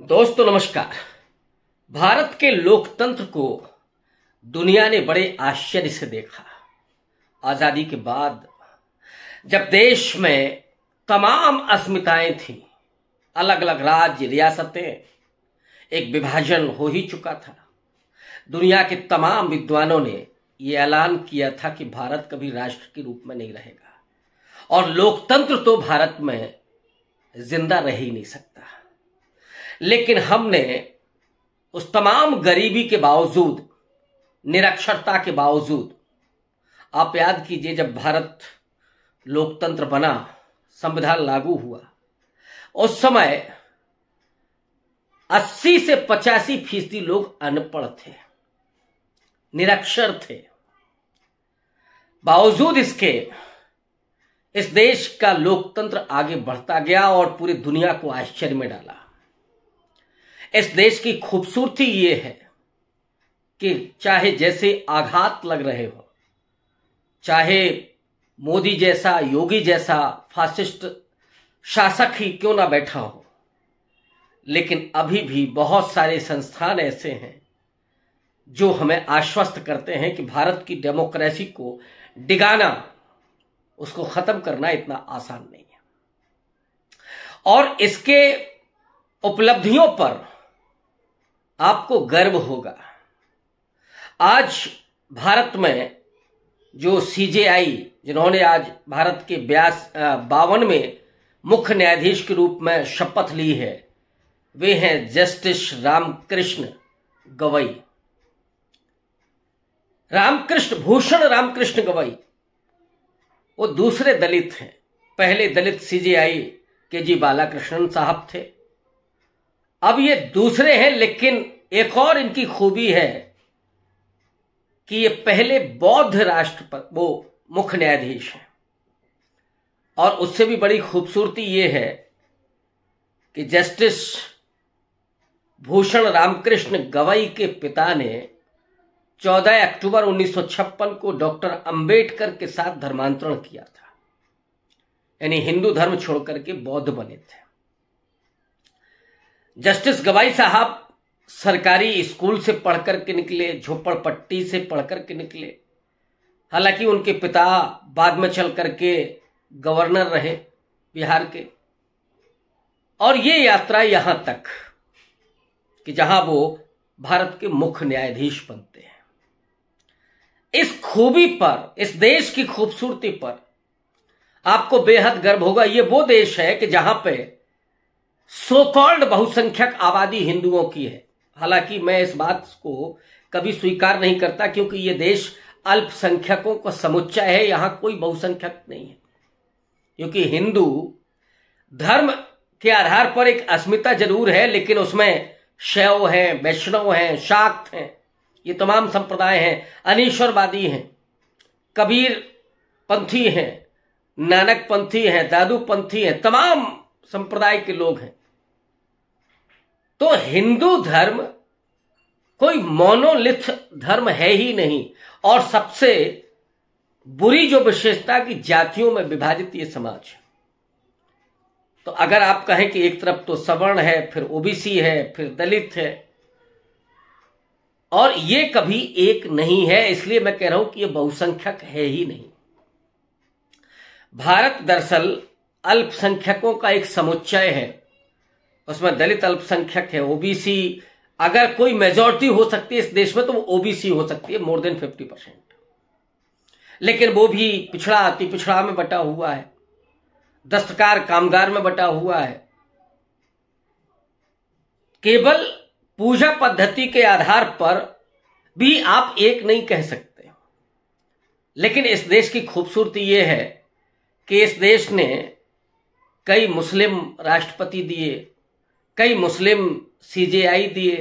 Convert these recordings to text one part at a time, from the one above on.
दोस्तों नमस्कार। भारत के लोकतंत्र को दुनिया ने बड़े आश्चर्य से देखा। आजादी के बाद जब देश में तमाम अस्मिताएं थी, अलग अलग राज्य रियासतें, एक विभाजन हो ही चुका था। दुनिया के तमाम विद्वानों ने यह ऐलान किया था कि भारत कभी राष्ट्र के रूप में नहीं रहेगा और लोकतंत्र तो भारत में जिंदा रह ही नहीं सकता। लेकिन हमने उस तमाम गरीबी के बावजूद, निरक्षरता के बावजूद, आप याद कीजिए जब भारत लोकतंत्र बना, संविधान लागू हुआ, उस समय 80 से 85% लोग अनपढ़ थे, निरक्षर थे। बावजूद इसके इस देश का लोकतंत्र आगे बढ़ता गया और पूरी दुनिया को आश्चर्य में डाला। इस देश की खूबसूरती ये है कि चाहे जैसे आघात लग रहे हो, चाहे मोदी जैसा, योगी जैसा फासिस्ट शासक ही क्यों ना बैठा हो, लेकिन अभी भी बहुत सारे संस्थान ऐसे हैं जो हमें आश्वस्त करते हैं कि भारत की डेमोक्रेसी को डिगाना, उसको खत्म करना इतना आसान नहीं है। और इसके उपलब्धियों पर आपको गर्व होगा। आज भारत में जो सीजेआई, जिन्होंने आज भारत के 52वें मुख्य न्यायाधीश के रूप में शपथ ली है, वे हैं जस्टिस रामकृष्ण गवई। भूषण रामकृष्ण गवई वो दूसरे दलित हैं। पहले दलित सीजेआई के जी बालाकृष्णन साहब थे, अब ये दूसरे हैं। लेकिन एक और इनकी खूबी है कि ये पहले बौद्ध राष्ट्र पर वो मुख्य न्यायाधीश हैं। और उससे भी बड़ी खूबसूरती ये है कि जस्टिस भूषण रामकृष्ण गवई के पिता ने 14 अक्टूबर 1956 को डॉक्टर अंबेडकर के साथ धर्मांतरण किया था, यानी हिंदू धर्म छोड़कर के बौद्ध बने थे। जस्टिस गवाई साहब सरकारी स्कूल से पढ़कर के निकले, झोपड़पट्टी से पढ़कर के निकले। हालांकि उनके पिता बाद में चल करके गवर्नर रहे बिहार के। और ये यात्रा यहां तक कि जहां वो भारत के मुख्य न्यायाधीश बनते हैं। इस खूबी पर, इस देश की खूबसूरती पर आपको बेहद गर्व होगा। ये वो देश है कि जहां पे सो कॉल्ड बहुसंख्यक आबादी हिंदुओं की है। हालांकि मैं इस बात को कभी स्वीकार नहीं करता, क्योंकि यह देश अल्पसंख्यकों का समुच्चय है, यहां कोई बहुसंख्यक नहीं है। क्योंकि हिंदू धर्म के आधार पर एक अस्मिता जरूर है, लेकिन उसमें शैव हैं, वैष्णव हैं, शाक्त हैं, ये तमाम संप्रदाय हैं, अनीश्वरवादी हैं, कबीर पंथी हैं, नानक पंथी हैं, दादू पंथी हैं, तमाम संप्रदाय के लोग हैं। तो हिंदू धर्म कोई मोनोलिथ धर्म है ही नहीं। और सबसे बुरी जो विशेषता की जातियों में विभाजित ये समाज है। तो अगर आप कहें कि एक तरफ तो सवर्ण है, फिर ओबीसी है, फिर दलित है, और ये कभी एक नहीं है, इसलिए मैं कह रहा हूं कि ये बहुसंख्यक है ही नहीं। भारत दरअसल अल्पसंख्यकों का एक समुच्चय है। उसमें दलित अल्पसंख्यक है, ओबीसी, अगर कोई मेजॉरिटी हो सकती है इस देश में तो वो ओबीसी हो सकती है, मोर देन 50%। लेकिन वो भी पिछड़ा, अति पिछड़ा में बटा हुआ है, दस्तकार कामगार में बटा हुआ है। केवल पूजा पद्धति के आधार पर भी आप एक नहीं कह सकते। लेकिन इस देश की खूबसूरती यह है कि इस देश ने कई मुस्लिम राष्ट्रपति दिए, कई मुस्लिम सीजेआई दिए,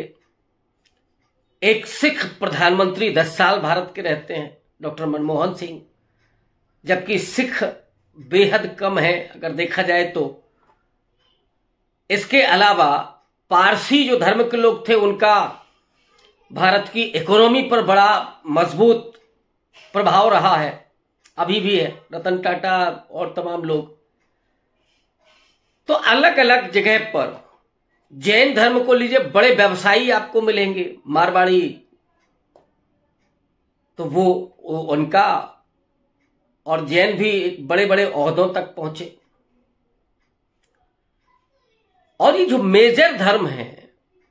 एक सिख प्रधानमंत्री 10 साल भारत के रहते हैं, डॉक्टर मनमोहन सिंह, जबकि सिख बेहद कम है अगर देखा जाए तो। इसके अलावा पारसी जो धर्म के लोग थे, उनका भारत की इकोनॉमी पर बड़ा मजबूत प्रभाव रहा है, अभी भी है, रतन टाटा और तमाम लोग। तो अलग अलग जगह पर जैन धर्म को लीजिए, बड़े व्यवसायी आपको मिलेंगे मारवाड़ी, तो वो उनका, और जैन भी बड़े बड़े ओहदों तक पहुंचे। और ये जो मेजर धर्म हैं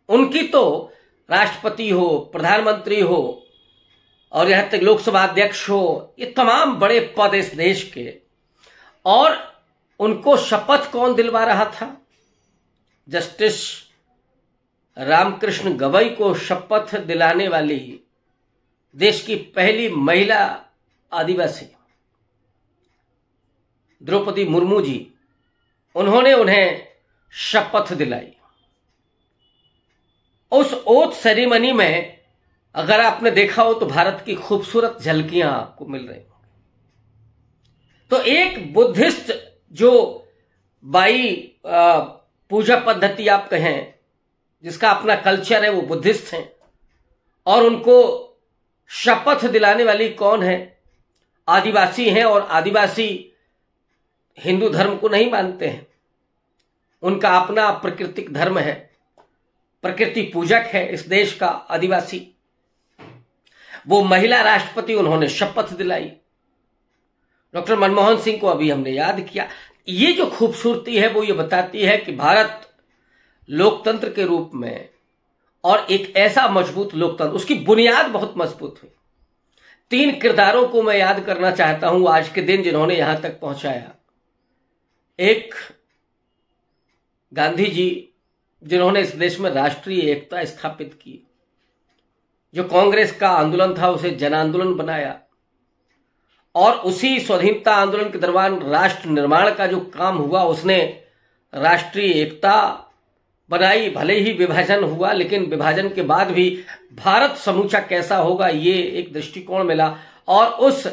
उनकी तो राष्ट्रपति हो, प्रधानमंत्री हो, और यहां तक लोकसभा अध्यक्ष हो, ये तमाम बड़े पद इस देश के। और उनको शपथ कौन दिलवा रहा था? जस्टिस रामकृष्ण गवई को शपथ दिलाने वाली देश की पहली महिला आदिवासी द्रौपदी मुर्मू जी, उन्होंने उन्हें शपथ दिलाई। उस ओथ सेरेमनी में अगर आपने देखा हो तो भारत की खूबसूरत झलकियां आपको मिल रही। तो एक बुद्धिस्ट जो बाई पूजा पद्धति आप कहें, जिसका अपना कल्चर है, वो बुद्धिस्ट हैं, और उनको शपथ दिलाने वाली कौन है? आदिवासी हैं। और आदिवासी हिंदू धर्म को नहीं मानते हैं, उनका अपना प्राकृतिक धर्म है, प्रकृति पूजक है इस देश का आदिवासी। वो महिला राष्ट्रपति, उन्होंने शपथ दिलाई। डॉक्टर मनमोहन सिंह को अभी हमने याद किया। ये जो खूबसूरती है वो ये बताती है कि भारत लोकतंत्र के रूप में, और एक ऐसा मजबूत लोकतंत्र, उसकी बुनियाद बहुत मजबूत हुई। 3 किरदारों को मैं याद करना चाहता हूं आज के दिन जिन्होंने यहां तक पहुंचाया। एक गांधी जी, जिन्होंने इस देश में राष्ट्रीय एकता स्थापित की। जो कांग्रेस का आंदोलन था उसे जन आंदोलन बनाया, और उसी स्वाधीनता आंदोलन के दौरान राष्ट्र निर्माण का जो काम हुआ, उसने राष्ट्रीय एकता बनाई। भले ही विभाजन हुआ, लेकिन विभाजन के बाद भी भारत समूचा कैसा होगा, ये एक दृष्टिकोण मिला, और उस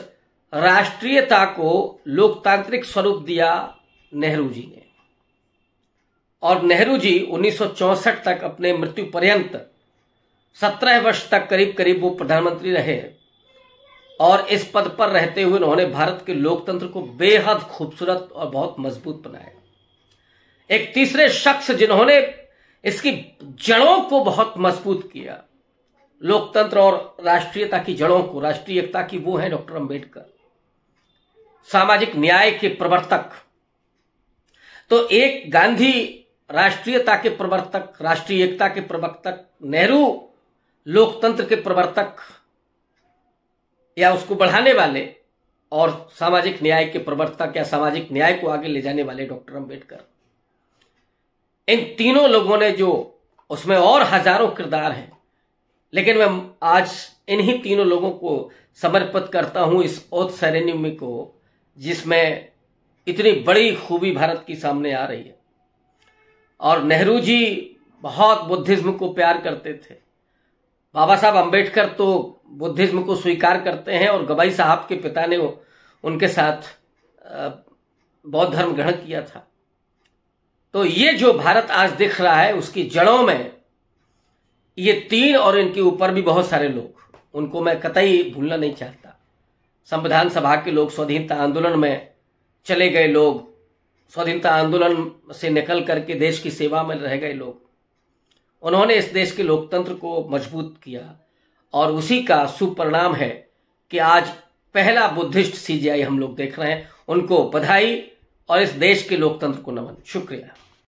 राष्ट्रीयता को लोकतांत्रिक स्वरूप दिया नेहरू जी ने। और नेहरू जी 1964 तक, अपने मृत्यु पर्यंत 17 वर्ष तक करीब करीब वो प्रधानमंत्री रहे, और इस पद पर रहते हुए उन्होंने भारत के लोकतंत्र को बेहद खूबसूरत और बहुत मजबूत बनाया। एक तीसरे शख्स जिन्होंने इसकी जड़ों को बहुत मजबूत किया, लोकतंत्र और राष्ट्रीयता की जड़ों को, राष्ट्रीय एकता की, वो है डॉक्टर अंबेडकर, सामाजिक न्याय के प्रवर्तक। तो एक गांधी राष्ट्रीयता के प्रवर्तक, राष्ट्रीय एकता के प्रवर्तक, नेहरू लोकतंत्र के प्रवर्तक या उसको बढ़ाने वाले, और सामाजिक न्याय के प्रवर्तक या सामाजिक न्याय को आगे ले जाने वाले डॉक्टर अंबेडकर। इन तीनों लोगों ने जो, उसमें और हजारों किरदार हैं, लेकिन मैं आज इन्हीं तीनों लोगों को समर्पित करता हूं इस ओथ सेरेमनी को, जिसमें इतनी बड़ी खूबी भारत की सामने आ रही है। और नेहरू जी बहुत बुद्धिज्म को प्यार करते थे। बाबा साहब अंबेडकर तो बुद्धिज्म को स्वीकार करते हैं, और गवाई साहब के पिता ने उनके साथ बौद्ध धर्म ग्रहण किया था। तो ये जो भारत आज दिख रहा है, उसकी जड़ों में ये 3 और इनके ऊपर भी बहुत सारे लोग, उनको मैं कतई भूलना नहीं चाहता। संविधान सभा के लोग, स्वाधीनता आंदोलन में चले गए लोग, स्वाधीनता आंदोलन से निकल करके देश की सेवा में रह गए लोग, उन्होंने इस देश के लोकतंत्र को मजबूत किया। और उसी का सुपरिणाम है कि आज पहला बुद्धिस्ट CGI हम लोग देख रहे हैं। उनको बधाई और इस देश के लोकतंत्र को नमन। शुक्रिया।